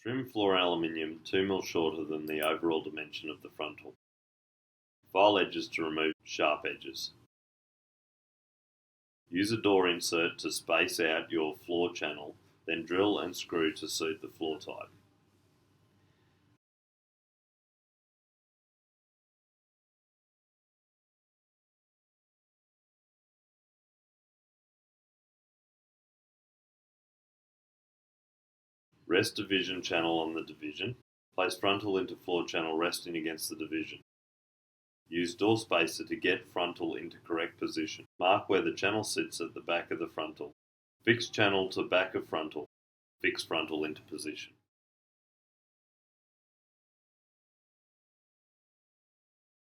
Trim floor aluminium 2 mm shorter than the overall dimension of the frontal. File edges to remove sharp edges. Use a door insert to space out your floor channel, then drill and screw to suit the floor type. Rest division channel on the division. Place frontal into floor channel resting against the division. Use door spacer to get frontal into correct position. Mark where the channel sits at the back of the frontal. Fix channel to back of frontal. Fix frontal into position.